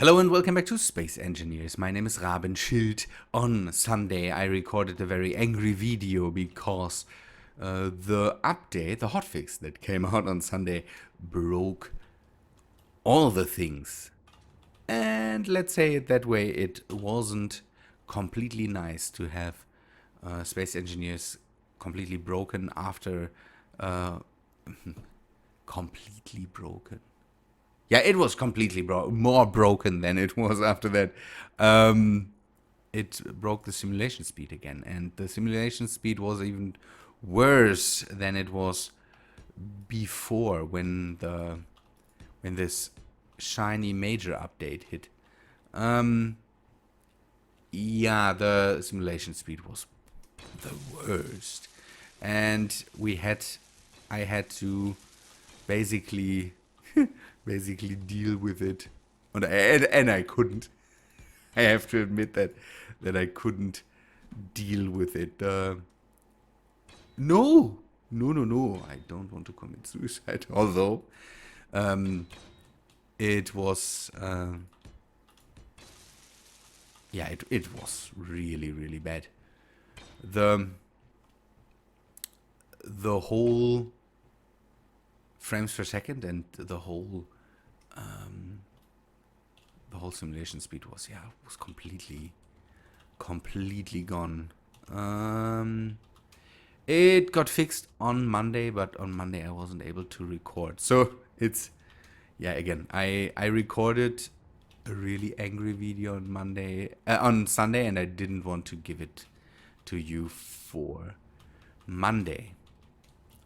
Hello and welcome back to Space Engineers. My name is Rabenschild. On Sunday I recorded a very angry video because the update, the hotfix that came out on Sunday broke all the things. And let's say it that way, it wasn't completely nice to have Space Engineers completely broken after... completely broken. Yeah, it was completely more broken than it was after that. It broke the simulation speed again, and the simulation speed was even worse than it was before when this shiny major update hit. Yeah, the simulation speed was the worst, and I had to basically deal with it, and I couldn't. I have to admit that I couldn't deal with it. No, I don't want to commit suicide. Although it was, yeah, it was really bad. The whole frames per second and the whole simulation speed was completely gone. It got fixed on Monday, but on Monday I wasn't able to record. So it's, yeah, again, I recorded a really angry video on Sunday, and I didn't want to give it to you for Monday.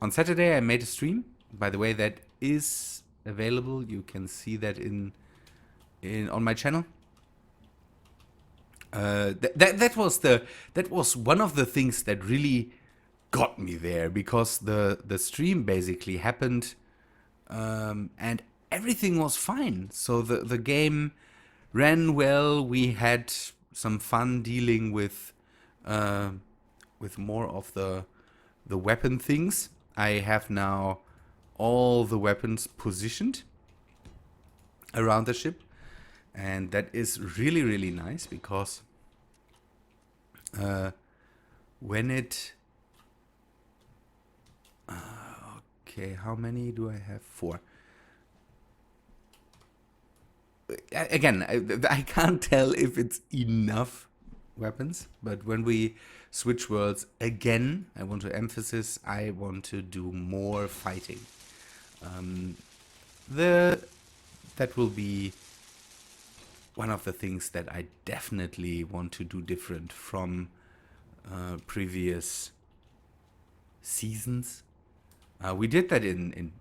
On Saturday I made a stream. By the way, that is available. You can see that on my channel. That was one of the things that really got me there, because the stream basically happened, and everything was fine. So the game ran well. We had some fun dealing with more of the weapon things. I have now all the weapons positioned around the ship, and that is really nice, because when it okay, how many do I have? 4. Again, I can't tell if it's enough weapons, but when we switch worlds again, I want to emphasize, I want to do more fighting. That will be one of the things that I definitely want to do different from previous seasons. We did that in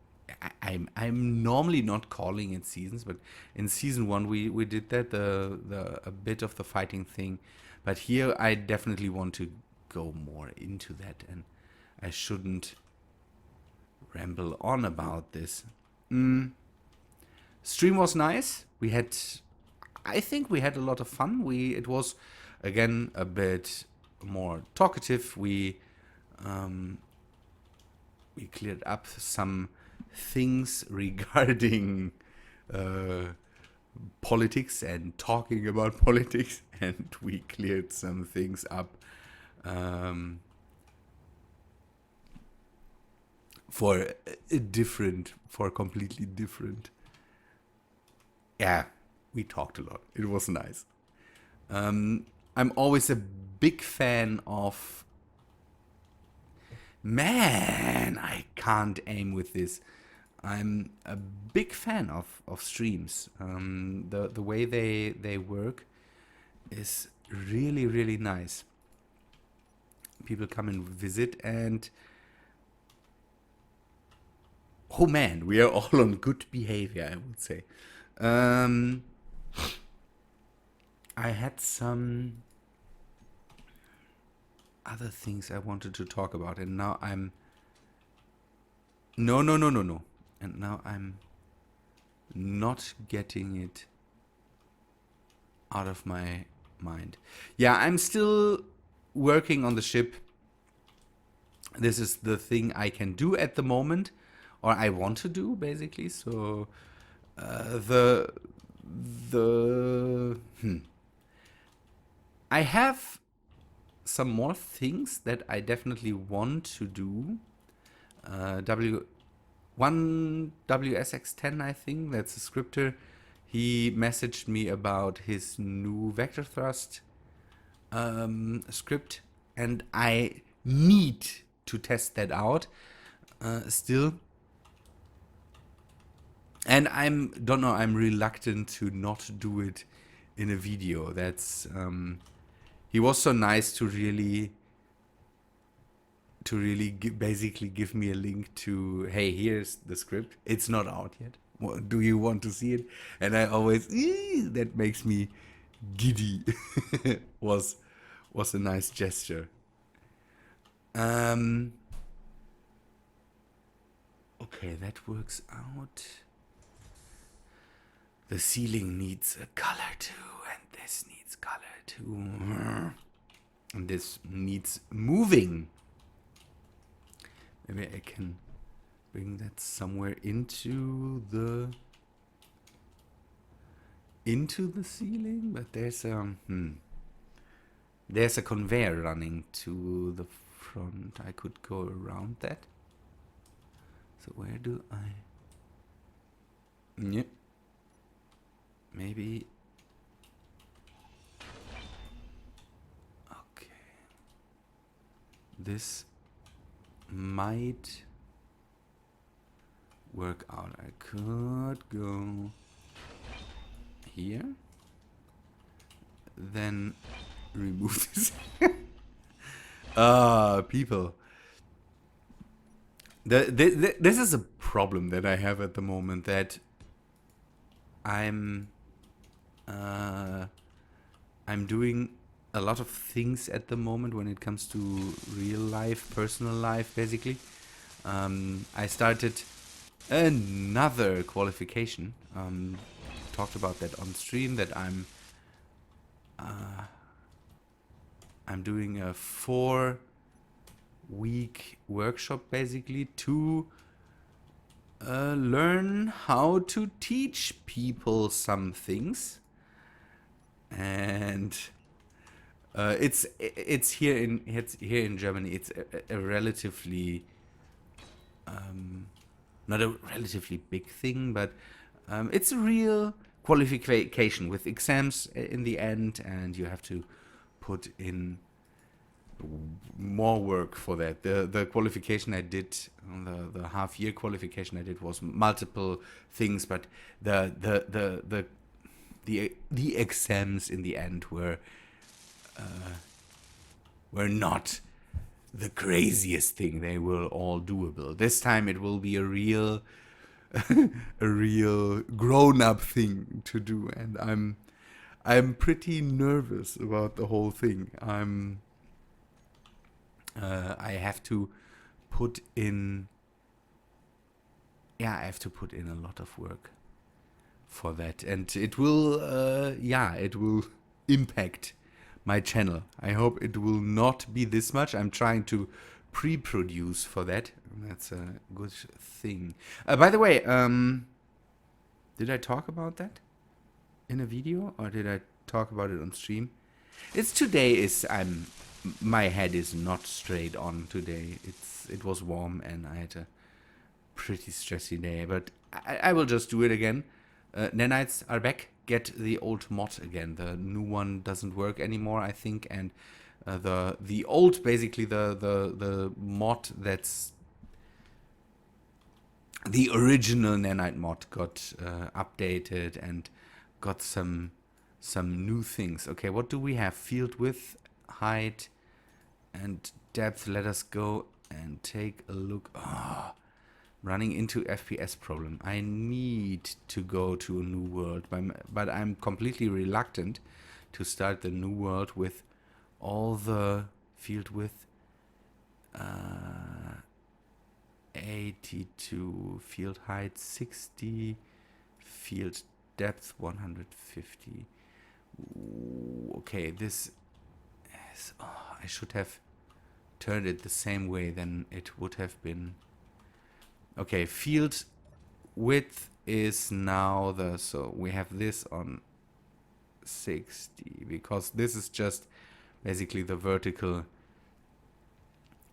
I'm normally not calling it seasons, but in season 1 we did that, a bit of the fighting thing. But here I definitely want to go more into that, and I shouldn't ramble on about this. Stream was nice. I think we had a lot of fun. It was again a bit more talkative. We cleared up some things regarding politics and talking about politics, and we cleared some things up for completely different. Yeah, we talked a lot. It was nice. I'm always a big fan of... Man, I can't aim with this. I'm a big fan of streams. The way they work is really nice. People come and visit, and oh man, we are all on good behavior, I would say. I had some other things I wanted to talk about, and now I'm... No. And now I'm not getting it out of my mind. Yeah, I'm still working on the ship. This is the thing I can do at the moment, or I want to do, basically. So the the I have some more things that I definitely want to do. One WSX10, I think, that's a scripter. He messaged me about his new vector thrust script, and I need to test that out still. And I'm reluctant to not do it in a video. That's he was so nice to really basically give me a link to, hey, here's the script. It's not out yet. Do you want to see it? And I always, that makes me giddy. was a nice gesture. Okay, that works out. The ceiling needs a color too, and this needs color too. And this needs moving. Maybe I can bring that somewhere into the ceiling, but there's a conveyor running to the front. I could go around that. So where do I? Yeah. Maybe. Okay. This might work out. I could go here, then remove this. People. This is a problem that I have at the moment, that I'm doing a lot of things at the moment when it comes to real life, personal life, basically. I started another qualification. Talked about that on stream, that I'm doing a 4-week workshop, basically, to learn how to teach people some things. And it's here in Germany. It's a relatively not a relatively big thing, but it's a real qualification with exams in the end, and you have to put in more work for that. The qualification I did, the half-year qualification I did, was multiple things, but the exams in the end were not the craziest thing. They were all doable. This time it will be a real grown-up thing to do, and I'm pretty nervous about the whole thing. I have to put in a lot of work for that, and it will impact my channel. I hope it will not be this much. I'm trying to pre-produce for that. That's a good thing. By the way, did I talk about that in a video, or did I talk about it on stream? My head is not straight on today. It was warm and I had a pretty stressy day, but I will just do it again. Nanites are back. Get the old mod again. The new one doesn't work anymore, I think, and the old, basically the mod that's the original Nanite mod, got updated and got some new things. Okay, what do we have? Field width, height, and depth. Let us go and take a look. Running into FPS problem. I need to go to a new world, but I'm completely reluctant to start the new world with all the field width 82, field height 60, field depth 150. Okay, this is, I should have turned it the same way, then it would have been. Okay, field width is now the, so we have this on 60 because this is just basically the vertical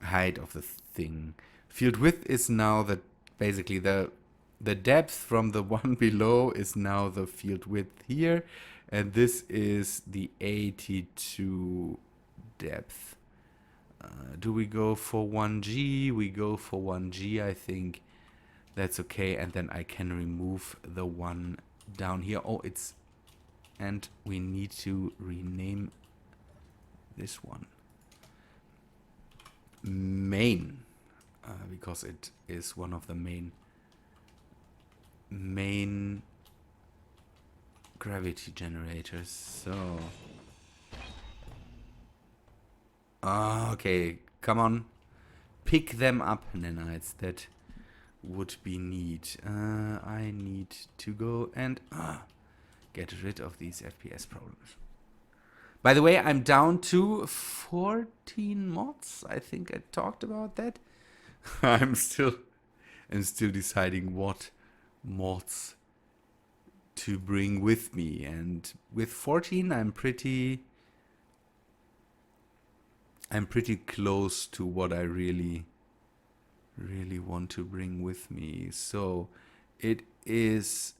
height of the thing. Field width is now the basically the depth from the one below is now the field width here, and this is the 82 depth. Do we go for 1G? We go for 1G, I think. That's okay, and then I can remove the one down here. Oh, it's... And we need to rename this one main, because it is one of the main gravity generators. So... okay, come on. Pick them up, nanites. That would be neat. I need to go and get rid of these FPS problems. By the way, I'm down to 14 mods. I think I talked about that. I'm still deciding what mods to bring with me, and with 14 I'm pretty close to what I really want to bring with me. So it is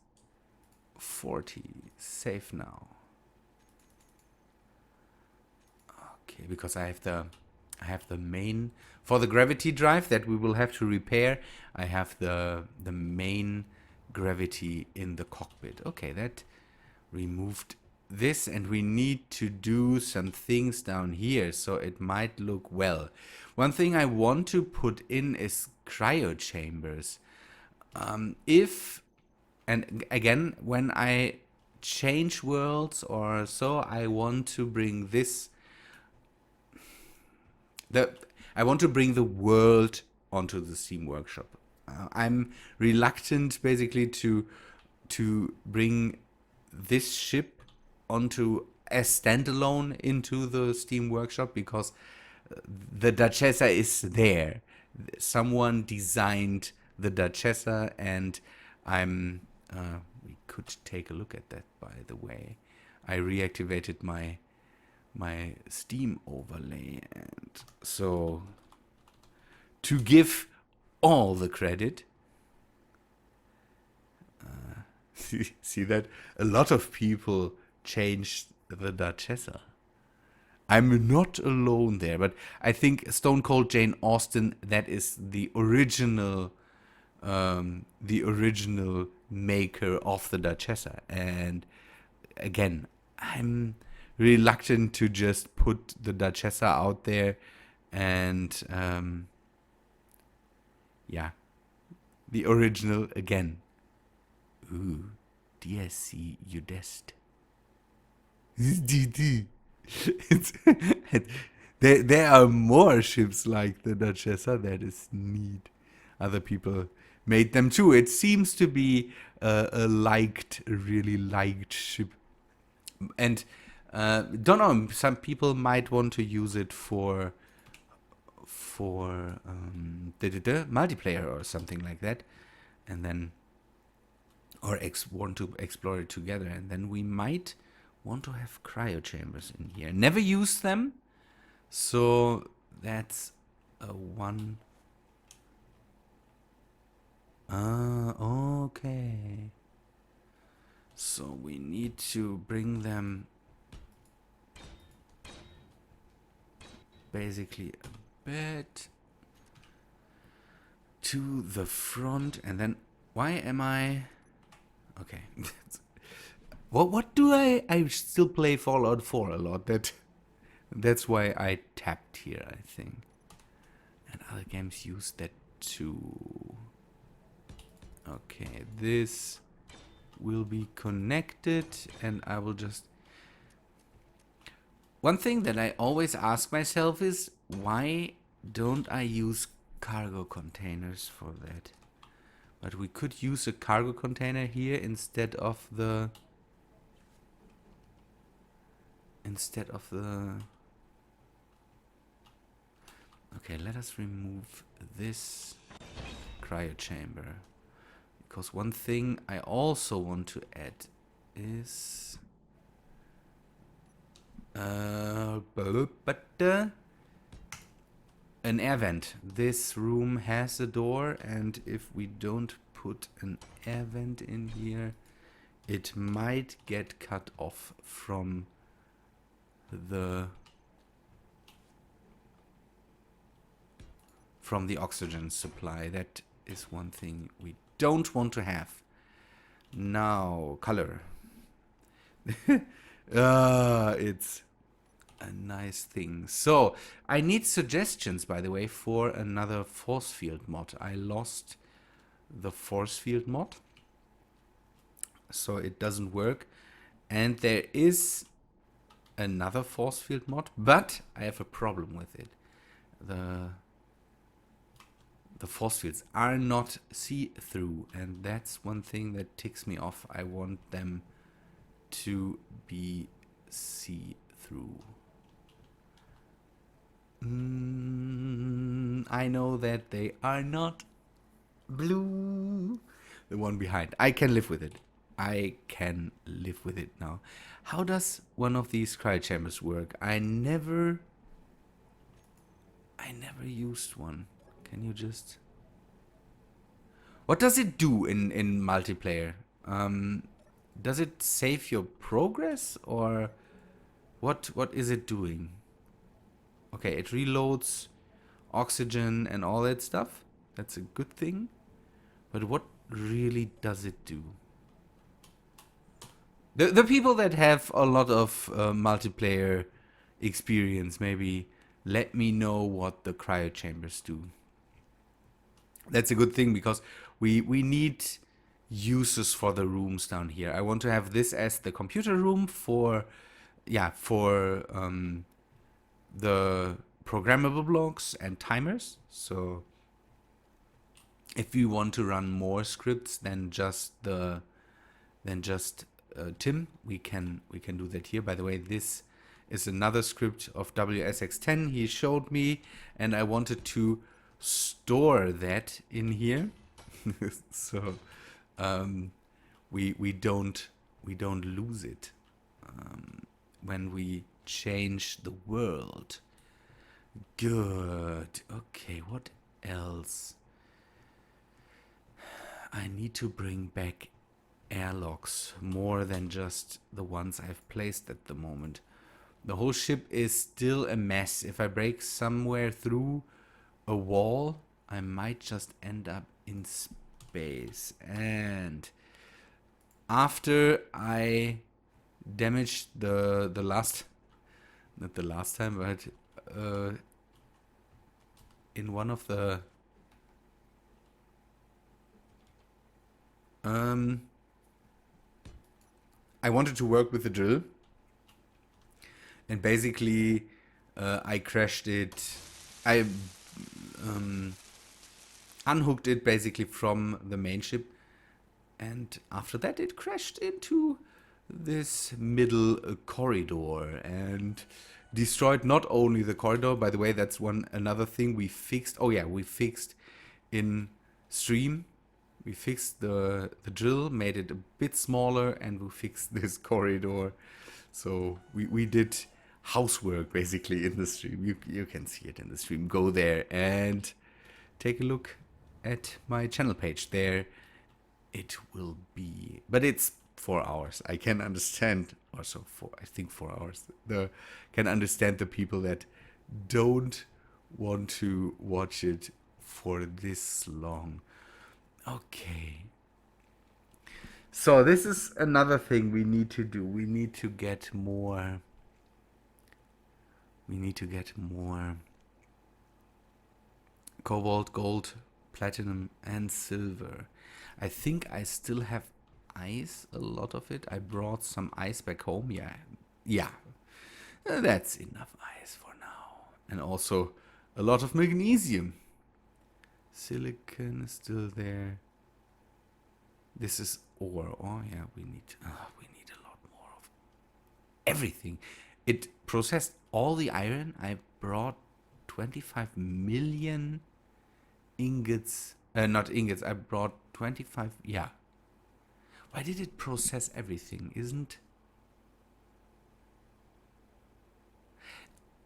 40. Save now. Okay, because I have the main for the gravity drive that we will have to repair. I have the main gravity in the cockpit. Okay, that removed this, and we need to do some things down here so it might look well. One thing I want to put in is cryo chambers. If, and again, when I change worlds or so, I want to bring this, I want to bring the world onto the Steam Workshop. I'm reluctant basically to bring this ship onto as standalone into the Steam Workshop, because the Duchessa is there. Someone designed the Duchessa, and we could take a look at that, by the way. I reactivated my Steam overlay, and so to give all the credit, see that a lot of people changed the Duchessa. I'm not alone there, but I think Stone Cold Jane Austen, that is the original maker of the Duchessa. And again, I'm reluctant to just put the Duchessa out there, and yeah, the original again. Ooh, DSC Udest. There are more ships like the Duchessa. That is neat. Other people made them too. It seems to be a really liked ship. And don't know, some people might want to use it for multiplayer or something like that, and then want to explore it together, and then we might want to have cryo chambers in here. Never use them, so that's a one. Okay. So we need to bring them basically a bit to the front, and then why am I... Okay. What do I still play Fallout 4 a lot. That's why I tapped here, I think. And other games use that too. Okay, this will be connected, and I will just... One thing that I always ask myself is, why don't I use cargo containers for that? But we could use a cargo container here instead of the... Okay, let us remove this cryo chamber, Because one thing I also want to add is an air vent. This room has a door, and if we don't put an air vent in here, it might get cut off from the oxygen supply. That is one thing we don't want to have. Now, color. It's a nice thing. So, I need suggestions, by the way, for another force field mod. I lost the force field mod, so it doesn't work. And there is another force field mod, but I have a problem with it. The force fields are not see-through, and that's one thing that ticks me off. I want them to be see-through. I know that they are not blue. The one behind. I can live with it. I can live with it now. How does one of these cryochambers work? I never used one. Can you just... What does it do in multiplayer? Does it save your progress, or what is it doing? Okay, it reloads oxygen and all that stuff. That's a good thing. But what really does it do? The people that have a lot of multiplayer experience, maybe let me know what the cryochambers do. That's a good thing, because we need uses for the rooms down here. I want to have this as the computer room for the programmable blocks and timers. So if we want to run more scripts than just Tim, we can do that here. By the way, this is another script of WSX10 he showed me, and I wanted to store that in here. So we don't lose it when we change the world. Good. Okay, what else? I need to bring back airlocks, more than just the ones I've placed at the moment. The whole ship is still a mess. If I break somewhere through a wall, I might just end up in space. And after I damaged the last, not the last time, but in one of the I wanted to work with the drill, and basically I crashed it. I unhooked it basically from the main ship, and after that it crashed into this middle corridor and destroyed not only the corridor. By the way, that's another thing we fixed. Oh yeah, we fixed in stream. We fixed the drill, made it a bit smaller, and we fixed this corridor. So we did housework basically in the stream. You can see it in the stream. Go there and take a look at my channel page. There it will be. But it's 4 hours. I can understand also I think 4 hours. Can understand the people that don't want to watch it for this long. Okay. So this is another thing we need to do. We need to get more cobalt, gold, platinum, and silver. I think I still have ice, a lot of it. I brought some ice back home. Yeah. That's enough ice for now. And also a lot of magnesium. Silicon is still there. This is ore. Oh yeah, we need a lot more of everything. It processed all the iron. I brought 25 million ingots Not ingots. I brought 25. Yeah. Why did it process everything? Isn't...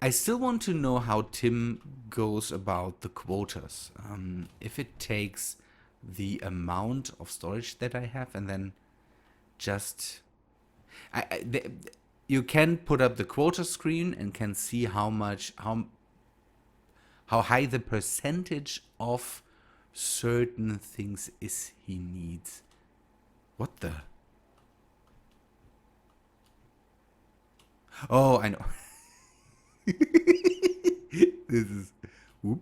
I still want to know how Tim goes about the quotas. If it takes the amount of storage that I have and then just... you can put up the quota screen and can see how much, how high the percentage of certain things is he needs. What the? Oh, I know. This is... Whoop.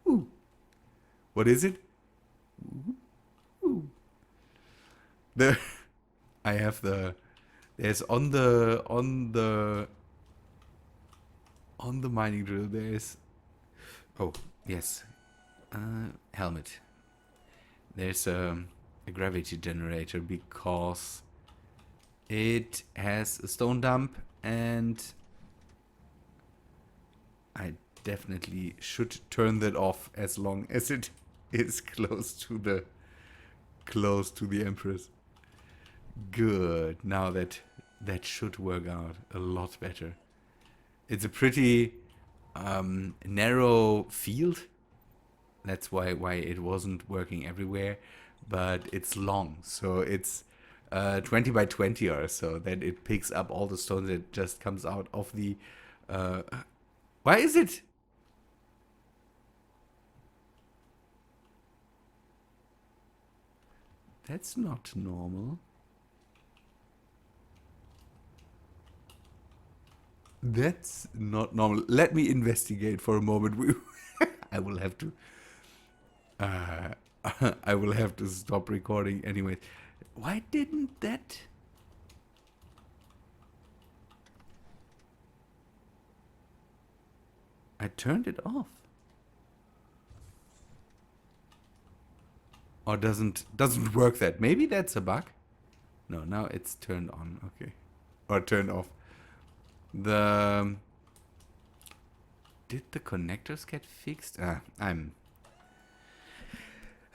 Ooh. What is it? Ooh. The... I have the... There's on the mining drill, there's... Oh, yes. Helmet. There's a gravity generator because it has a stone dump, and I definitely should turn that off as long as it is close to the Empress. Good. Now that should work out a lot better. It's a pretty narrow field. That's why it wasn't working everywhere, but it's long, so it's 20 by 20 or so, that it picks up all the stones that just comes out of the... why is it? That's not normal. That's not normal. Let me investigate for a moment. I will have to... I will have to stop recording anyway. Why didn't that... I turned it off. Or doesn't work that. Maybe that's a bug. No, now it's turned on. Okay. Or turned off. Did the connectors get fixed?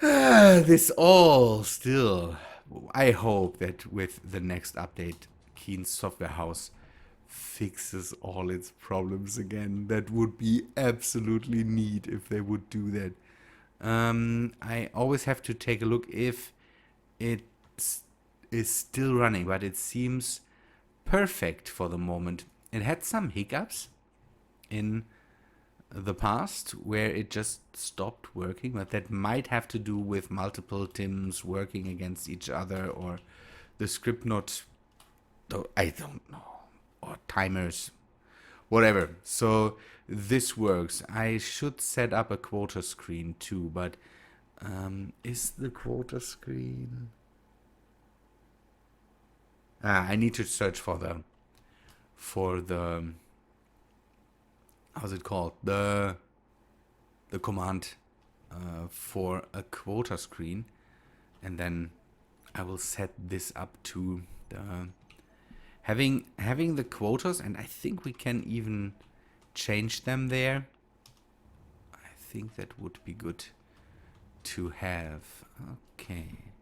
This all still... I hope that with the next update, Keen's Software House fixes all its problems again. That would be absolutely neat if they would do that. I always have to take a look if it is still running, but it seems perfect for the moment. It had some hiccups in the past where it just stopped working, but that might have to do with multiple Tims working against each other, or the script not... I don't know. Or timers. Whatever. So this works. I should set up a quota screen too, but is the quota screen... I need to search for the how's it called? The command for a quota screen, and then I will set this up to the having the quotas, and I think we can even change them there. I think that would be good to have. Okay,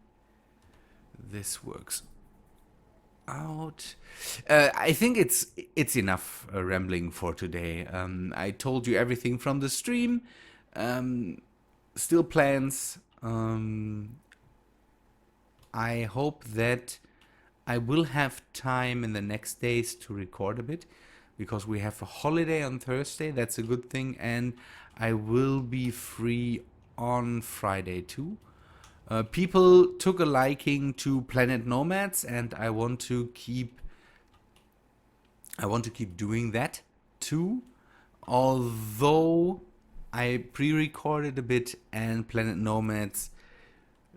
this works out. I think it's enough rambling for today. I told you everything from the stream. Still plans. I hope that I will have time in the next days to record a bit, because we have a holiday on Thursday. That's a good thing, and I will be free on Friday too. People took a liking to Planet Nomads, and I want to keep doing that too. Although I pre-recorded a bit, and Planet Nomads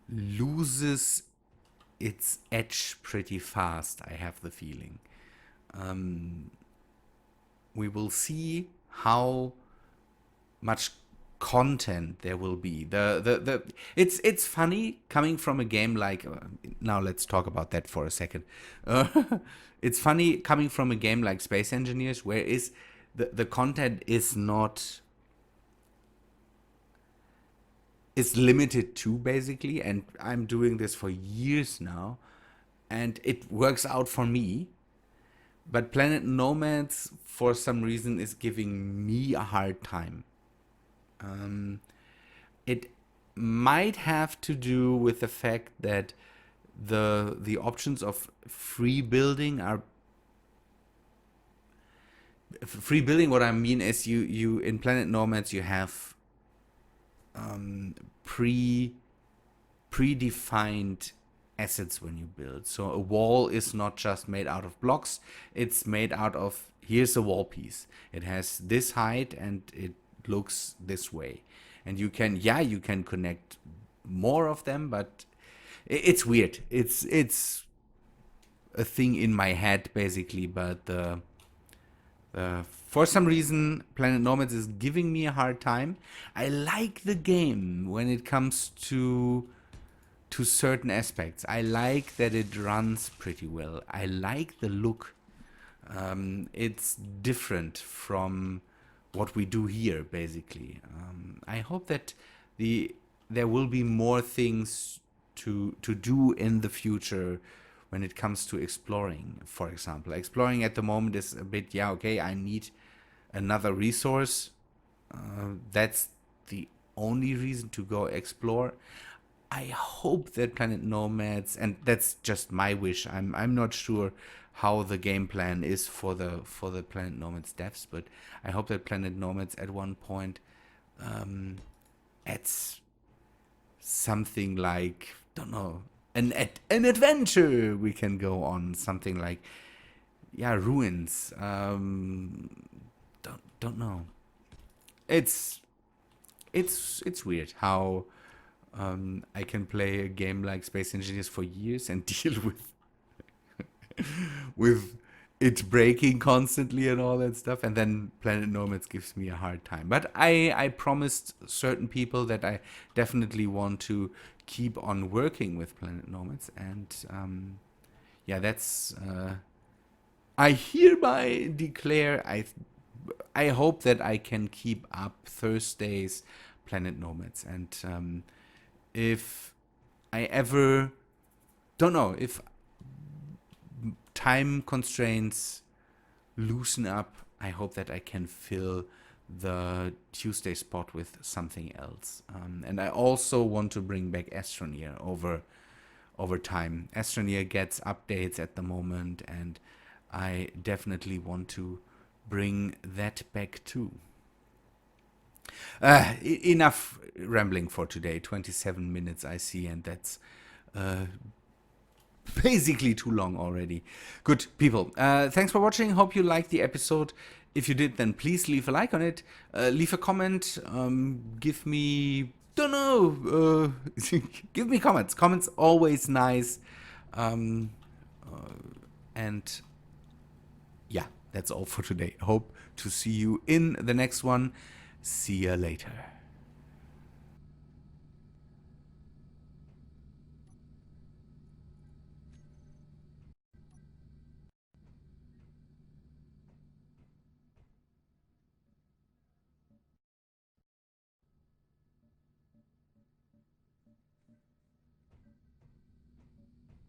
loses its edge pretty fast, I have the feeling. We will see how much content there will be. It's funny coming from a game like... now let's talk about that for a second. It's funny coming from a game like Space Engineers, where the content is not... is limited to, basically, and I'm doing this for years now, and it works out for me. But Planet Nomads, for some reason, is giving me a hard time. It might have to do with the fact that the options of free building are free building. What I mean is, you in Planet Nomads you have pre predefined assets when you build. So a wall is not just made out of blocks, it's made out of, here's a wall piece. It has this height and it looks this way. And you can, yeah, you can connect more of them, but it's weird. It's a thing in my head, basically, but for some reason, Planet Nomads is giving me a hard time. I like the game when it comes to certain aspects. I like that it runs pretty well. I like the look. It's different from what we do here, basically. I hope that there will be more things to do in the future when it comes to exploring. For example, exploring at the moment is a bit, yeah, okay, I need another resource. That's the only reason to go explore. I hope that Planet Nomads, and that's just my wish. I'm not sure how the game plan is for the Planet Nomads devs, but I hope that Planet Nomads at one point adds something like, don't know, an adventure we can go on, something like, yeah, ruins. Don't know. It's weird how I can play a game like Space Engineers for years and deal with it breaking constantly and all that stuff, and then Planet Nomads gives me a hard time. But I promised certain people that I definitely want to keep on working with Planet Nomads, and yeah, that's I hereby declare I hope that I can keep up Thursdays Planet Nomads, and if I ever, don't know, if time constraints loosen up, I hope that I can fill the Tuesday spot with something else. And I also want to bring back Astroneer over time. Astroneer gets updates at the moment, and I definitely want to bring that back too. Enough rambling for today. 27 minutes I see, and that's basically too long already. Good people, thanks for watching. Hope you liked the episode. If you did, then please leave a like on it. Leave a comment. Give me, don't know, give me comments. Comments always nice. And yeah, that's all for today. Hope to see you in the next one. See ya later.